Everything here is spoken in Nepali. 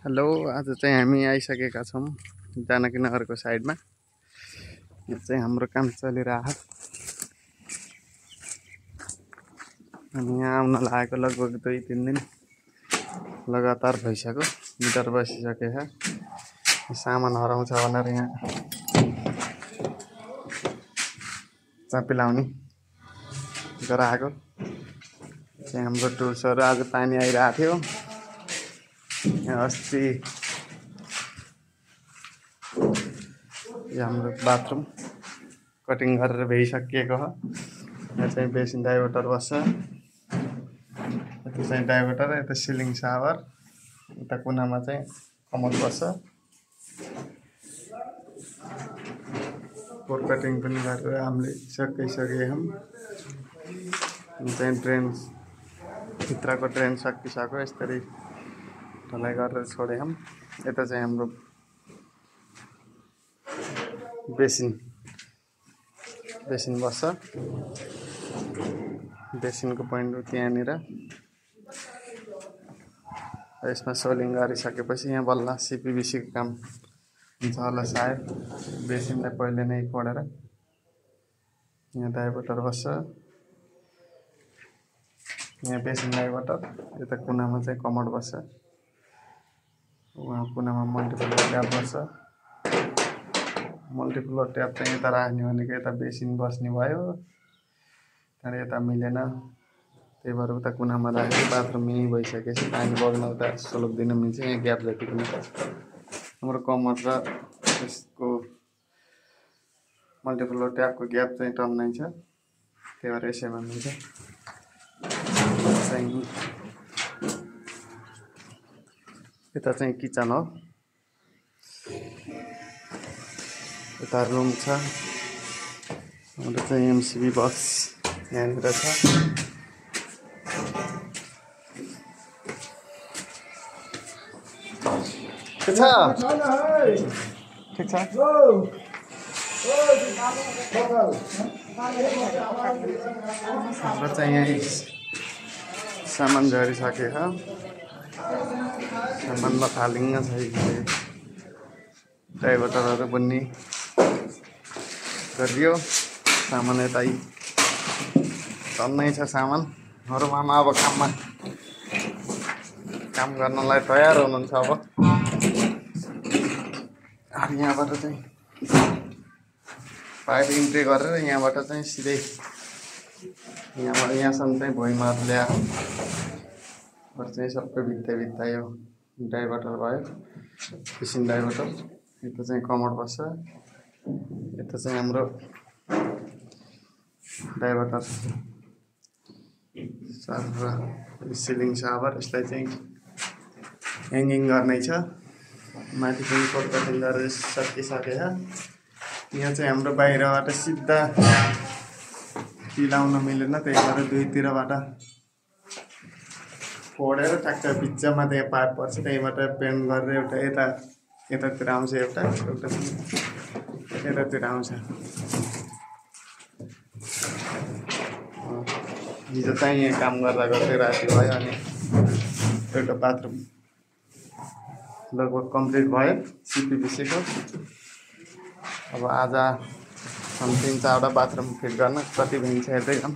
हेलो, आज चाहिँ हामी आइसकेका छौँ जानकी नगरको साइडमा। यो चाहिँ हाम्रो काम चलिरहेको। हामी यहाँ आउन लागेको लगभग 2-3 दिन लगातार भइसक्यो। मिटर बसिसकेछ। सामान हराउँछ भनेर यहाँ चापी लाउने गराएको चाहिँ हाम्रो टुल्सहरू। आज पानी आइरहेको थियो। यहाँ अस्ति यो हाम्रो बाथरुम कटिङ गरेर भइसकिएको हो। यहाँ चाहिँ बेसिन डाइभर्टर बस्छ। यता चाहिँ डाइभर्टर, यता सिलिङ सावर, यता कुनामा चाहिँ कमोड बस्छ। पोर कटिङ पनि गरेर हामीले सकिसकेका छौँ। यहाँ चाहिँ ड्रेन, भित्रको ड्रेन सकिसक्यो। यसरी ढलाइ गरेर छोडेछौँ। यता चाहिँ हाम्रो बेसिन बस्छ। बेसिनको पोइन्ट त्यहाँनिर। यसमा सोलिङ गरिसकेपछि यहाँ बल्ल सिपिबिसीको काम हुन्छ होला सायद। बेसिनलाई पहिले नै फोडेर यहाँ डाइभर्टर बस्छ। यहाँ बेसिन डाइभर्टर, यता कुनामा चाहिँ कमोड बस्छ। वहाँ कुनामा मल्टिप्लोर ट्याप बस्छ। मल्टिप्लोर ट्याप चाहिँ यता राख्ने भनेको यता बेसिन बस्ने भयो। त्यहाँदेखि यता मिलेन, त्यही भएर उता कुनामा राखेको। बाथरुम यहीँ भइसकेपछि पानी बग्न उता सोलक दिन मिल्छ। यहाँ ग्याप जति पनि हाम्रो कमोड र यसको मल्टिप्लोर ट्यापको ग्याप चाहिँ टन्नै छ। त्यही भएर यसैमा मिल्छ। यता चाहिँ किचन हो। यता रुम छ। हाम्रो चाहिँ एमसिबी बक्स यहाँनिर छ। के छ? ठिक छ। हाम्रो चाहिँ यहीँ सामान झरिसकेको छ। सामान लथालिङ्ग छ। डाइभर्टरहरू बुन्ने गरियो। सामान यतै टन्नै छ सामान। हरूमा अब काम गर्नलाई तयार हुनुहुन्छ। अब यहाँबाट चाहिँ पाइप इन्ट्री गरेर यहाँबाट चाहिँ सिधै यहाँसम्म चाहिँ भुइँमा ल्यायो। चाहिँ सबै भित्ता यो डाइभर्टर भयो। बेसिन डाइभर्टर, यता चाहिँ कमोड बस्छ। यता चाहिँ हाम्रो डाइभर्टर सिलिङ सावर। यसलाई चाहिँ ह्याङ्गिङ गर्नै छ। माथि पनि कोट कटिङ गरेर सकिसकेछ। यहाँ चाहिँ हाम्रो बाहिरबाट सिधा पिलाउन मिलेन, त्यही भएर दुईतिरबाट फोडेर ठ्याक्क बिचमा त्यहाँ पाइप पर्छ। त्यहीँबाट पेन्ट गरेर एउटा यतातिर आउँछ, एउटा यतातिर आउँछ। हिजो चाहिँ यहाँ काम गर्दै राति भयो। अनि एउटा बाथरुम लगभग कम्प्लिट भयो सिपिबिसीको। अब आज 3-4वटा बाथरुम फिट गर्न कति भइन्छ हेर्दै जाऊँ।